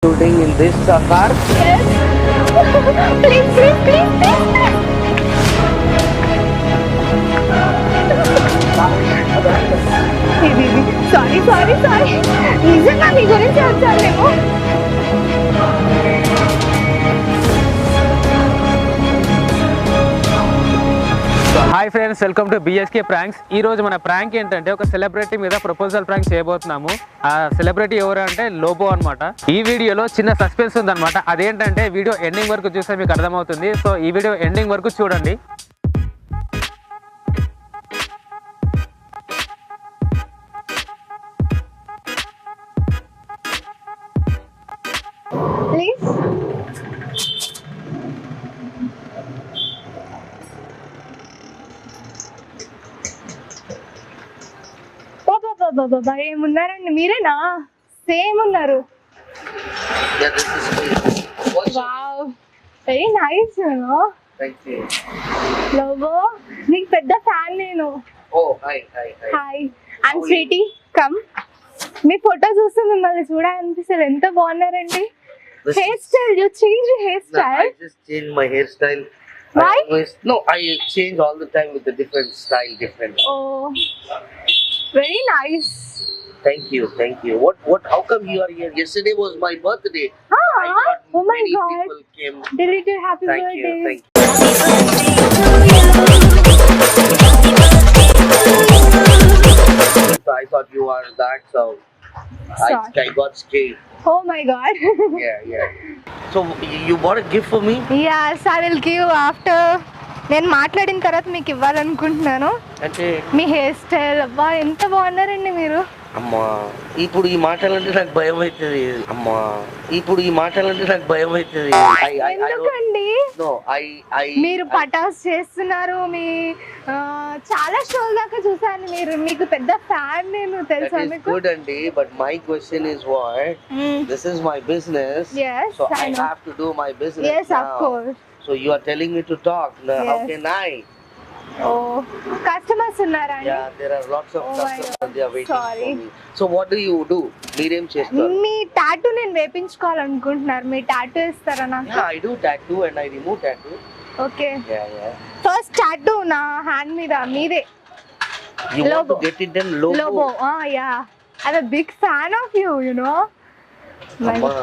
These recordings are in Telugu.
shooting in this car? Yes. Please, please, please, please. Sorry, sorry, sorry. నిజంగా మీ గురించి వచ్చాను మేము. Hi friends, welcome to BSK pranks. ఈ రోజు మన ప్రాంక్ ఏంటంటే ఒక సెలబ్రిటీ మీద ప్రపోజల్ ప్రాంక్ చేయబోతున్నాము. ఆ సెలబ్రిటీ ఎవరు అంటే లోబో అన్నమాట. ఈ వీడియోలో చిన్న సస్పెన్స్ ఉందన్నమాట. అదేంటంటే వీడియో ఎండింగ్ వరకు చూస్తే మీకు అర్థమవుతుంది. సో ఈ వీడియో ఎండింగ్ వరకు చూడండి. Please. బాబా ఏమున్నారండి, మీరేనా? సేమ్ ఉన్నారు. Yeah, this is me. Wow, very nice. Thank you. Lobo, నీకు పెద్ద ఫ్యాన్ నేను. Oh, hi. Hi, I'm Sweetie. Come. మీ ఫోటో చూస్తే మిమ్మల్ని చూడాలనిపిస్తుంది. ఎంత బాగున్నారండి. Hair style, you change hair No, style. I just changed my hairstyle. Why? I change all the time with a different style, different. Oh, very nice. Thank you. How come you are here? Yesterday was my birthday. I thought Oh my many God. people came. Deleted happy Thank birthday. you. So I thought you are that, so Sorry. I got scared. Oh my God. Yeah. So you bought a gift for me? Yes, I will give after. నేను మాట్లాడిన తర్వాత మీకు ఇవ్వాలనుకుంటున్నాను. అంటే మీ హెయిర్ స్టైల్, అబ్బా ఎంత బాగున్నారండి మీరు. అమ్మా, ఇప్పుడు ఈ మాటలంటే నాకు భయం అవుతుంది. ఎందుకండి? మీరు పటాస్ చేస్తున్నారు. మీ చాలా షోల దాకా చూసాను. మీకు పెద్ద ఫ్యాన్ నేను, తెలుసా మీకు? గుడ్ అండి, but my question is what this is my business. Yes, so I I know. Have to do my business. Yes, of course. So you are telling me to talk. Now, how Yes. can I? Oh, customers ఉన్నారా అండి? Yeah, there are lots of Oh my customers. God. They are waiting Sorry. for me. So what do you do? మీరేం చేస్తారు? మీ టాటూ నేను వేపించుకోవాలనుకుంటున్నారు. మీ టాటూ ఇస్తారా నాకు? Yeah, I do tattoo and I remove tattoo. Okay. Yeah. First tattoo నా హ్యాండ్ మీద, మీదే. You want Lobo. to get it done logo? Lobo. Yeah. I'm a big fan of you, you know. అమ్మా,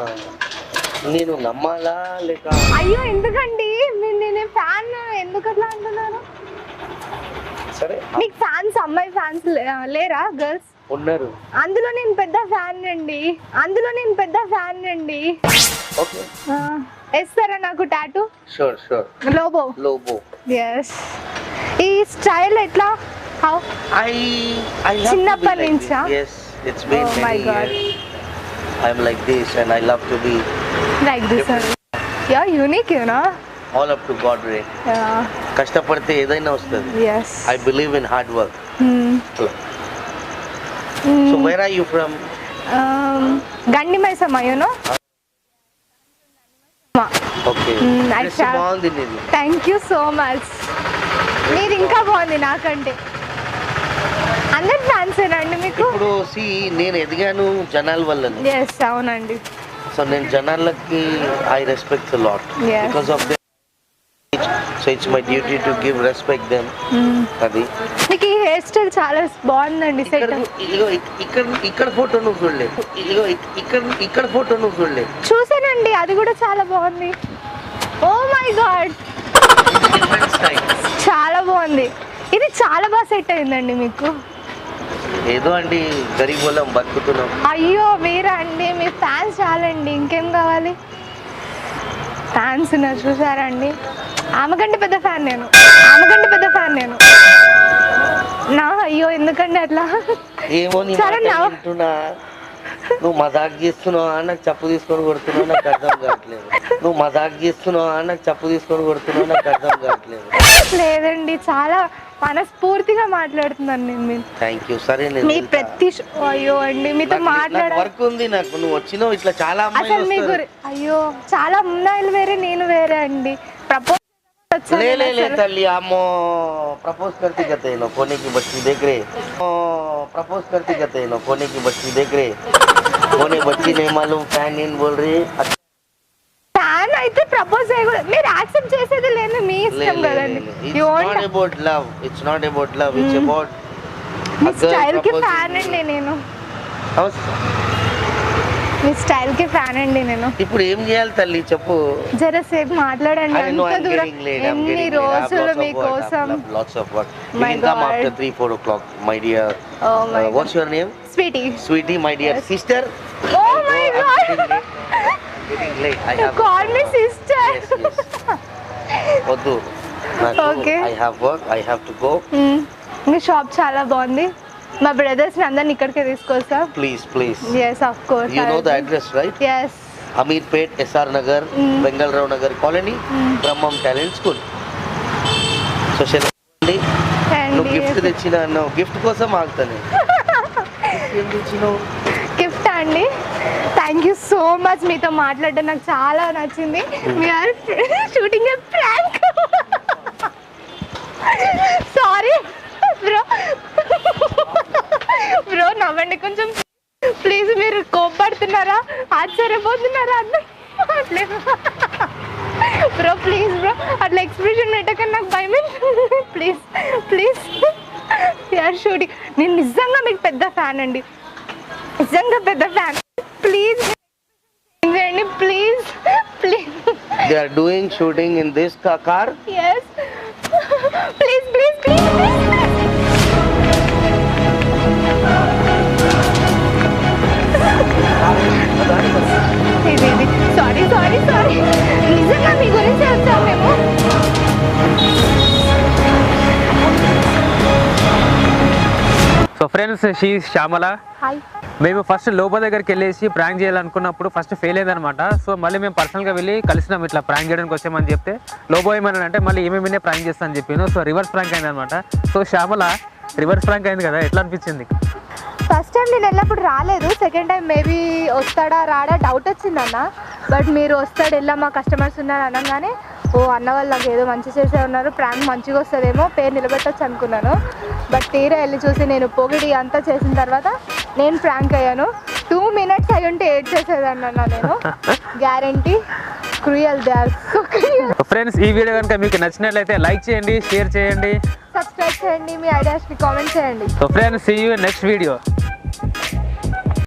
నేను నమ్మాలా లేక? అయ్యో, ఎందుకండి? నేను ఫ్యాన్, ఎందుకు అట్లా అంటున్నారు? సరే, మీకు ఫ్యాన్స్, అమ్మాయి ఫ్యాన్స్ లేరా? గర్ల్స్ ఉన్నారు. అందులో నేను పెద్ద ఫ్యాన్ అండి. ఓకే, వేస్తారా నాకు టాటూ? షూర్. లోబో. ఎస్. ఈ స్టైల్ ఎట్లా? హౌ? I love చిన్నప్పటి to be like నుంచా? this. Yes, it's been Oh my many God. years. I'm like this and I love to be like this. Yeah, unique, you know. all up to God way. Yeah. కష్టపడితే ఏదైనా వస్తుంది. Yes. I believe in hard work. Mm. So where are you from? Gandi Maisamma, you know. Okay. I Dress shall- బాగుంది నీది. Thank you so much. మీరు ఇంకా బాగుంది నాకంటే. అందరు ఫ్యాన్స్ ఏనండి మీకు? ఇప్పుడు నేను ఎదిగాను జనాల వల్ల. ఎస్, అవునండి. సో నేను జనాలకి I respect a lot Yes. because of them. So it's my duty to give respect them. అది మీకు ఈ హెయిర్ స్టైల్ చాలా బాగుందండి. సెట్ ఇక్కడ ఫోటో నువ్వు చూడలే. ఇక్కడ ఫోటో నువ్వు చూడలే. చూసానండి, అది కూడా చాలా బాగుంది. ఓ మై గాడ్, చాలా బాగుంది. ఇది చాలా బాగా సెట్ అయిందండి మీకు. ఏదో అండి, గరీబ్ వాళ్ళం బతుకుతున్నాం. అయ్యో, మీరా అండి? మీ ఫ్యాన్స్ చాలండి, ఇంకేం కావాలి? ఫ్యాన్స్ ఉన్నారు, చూసారా అండి? ఆమెకంటే పెద్ద ఫ్యాన్ నేను. నా అయ్యో, ఎందుకండి అట్లా? ఏమో నీ సరే, మాట నా- వింటున్నా. నువ్వు మజాక్ చేస్తున్నావా, నాకు చెప్పు తీసుకొని కొడుతున్నావు, నాకు అర్థం కావట్లేదు. లేదండి, చాలా మనస్ఫూర్తిగా మాట్లాడుతున్నాను నేను. మీరు థ్యాంక్ యూ. సరే, మీ ప్రతి అయ్యో అండి, మీతో మాట్లాడ వర్క్ ఉంది నాకు. నువ్వు వచ్చినావు, ఇట్లా చాలా అసలు మీ అమ్మాయిలు గురి అయ్యో, చాలా అమ్మాయిలు వేరే, నేను వేరే అండి. ప్రపోజ్ ले तल्ली अम्मो प्रपोज करती कहते हैं कोने की बच्ची देख रहे प्रपोज करती कहते हैं कोने की बच्ची देख रहे होने बच्ची नहीं मालूम फैन नहीं बोल रही ఫ్యాన్ అయితే ప్రపోజ్ చేయకూడదు, మీరు యాక్సెప్ట్ చేసేది లేదు, మీ ఇష్టం కదండి. It's not about love. It's not about love. It's about me a girl style కి proposing ఫ్యాన్ to అండి you. నేను, House. మీ స్టైల్ కి ఫ్యాన్ అండి నేను. ఇప్పుడు ఏం చేయాలి తల్లి చెప్పు. జరసేపు మాట్లాడండి. I know అంత I'm దూరం getting late. I'm ఎన్ని getting late. I have రోజులు lots of work. మీకోసం. I have lots of work. You My can come God. after 3-4 o'clock, my dear. Oh my God. What's your name? Sweetie. Sweetie, my dear Yes. sister. Oh my I'm God. getting late. I You have call me sister. Yes, yes. వద్దు. నాకు Okay. I have work. I have to go. Me shop చాలా బాగుంది. మా బ్రదర్స్ అందరిని ఇక్కడికే తీసుకొస్తా. Please, please. Yes, of course. You know the address, right? Yes. Ameerpet, SR Nagar, Bengalrao Nagar Colony, Brahmam Talent School. So shall I? నువ్వు గిఫ్ట్ తెచ్చిన అన్నావు, గిఫ్ట్ కోసం ఆగుతాను. ఏం తెచ్చినావు? గిఫ్ట్ అండి. థ్యాంక్ యూ సో మచ్, మీతో మాట్లాడడం నాకు చాలా నచ్చింది. We're shooting a prank. Sorry bro, bro నవ్వండి కొంచెం ప్లీజ్. మీరు కోప్పడుతున్నారా, ఆశ్చర్యపోతున్నారా? అట్లేదు బ్రో, ప్లీజ్ బ్రో, అట్లా ఎక్స్ప్రెషన్ పెట్టక నాకు భయం. Please please, we're shooting. నేను నిజంగా మీకు పెద్ద ఫ్యాన్ అండి, నిజంగా పెద్ద ఫ్యాన్. ప్లీజ్ చేయండి, please please. They are doing shooting in this car. Yes. Please, please, please, please. ఇది సారీ సారీ సారీ, నిజంగా మీ గురించి వచ్చాం మేము. So friends, she Shyamala. Hi. మేము ఫస్ట్ లోపల దగ్గరికి వెళ్ళేసి ప్రాంక్ చేయాలనుకున్నప్పుడు ఫస్ట్ ఫెయిల్ అయిందనమాట. సో మళ్ళీ మేము పర్సనల్గా వెళ్ళి కలిసినాం, ఇట్లా ప్రాంక్ చేయడానికి వచ్చామని చెప్తే లోబో ఏమన్నా అంటే మళ్ళీ ఏమేమి ప్రాంక్ చేస్తా అని చెప్పాను. సో రివర్స్ ప్రాంక్ అయిందనమాట. సో శ్యామల రివర్స్ ప్రాంక్ అయింది కదా, ఎట్లా అనిపించింది? ఫస్ట్ టైం నేను వెళ్ళినప్పుడు రాలేదు, సెకండ్ టైం మేబీ వస్తాడా రాడా డౌట్ వచ్చిందన్న. బట్ మీరు వస్తాడు వెళ్ళా, మా కస్టమర్స్ ఉన్నారు అనగానే ఓ అన్న వాళ్ళు నాకు ఏదో మంచి చేసే ఉన్నారు, ప్రాంక్ మంచిగా వస్తుందేమో, పేరు నిలబెట్టచ్చు అనుకున్నాను. బట్ తీరా వెళ్ళి చూసి నేను పొగిడి అంతా చేసిన తర్వాత నేను ప్రాంక్ అయ్యాను. 2 minutes అయ్యి ఉంటే ఏడ్ చేసేదాన్ని అన్న నేను, guarantee. Cruel, they are so cruel. Friends, ఈ వీడియో కనుక మీకు నచ్చినట్లయితే లైక్ చేయండి, షేర్ చేయండి, సబ్స్క్రైబ్ చేయండి, మీ ఐడియాస్ని కామెంట్ చేయండి. So friends, see you in next video.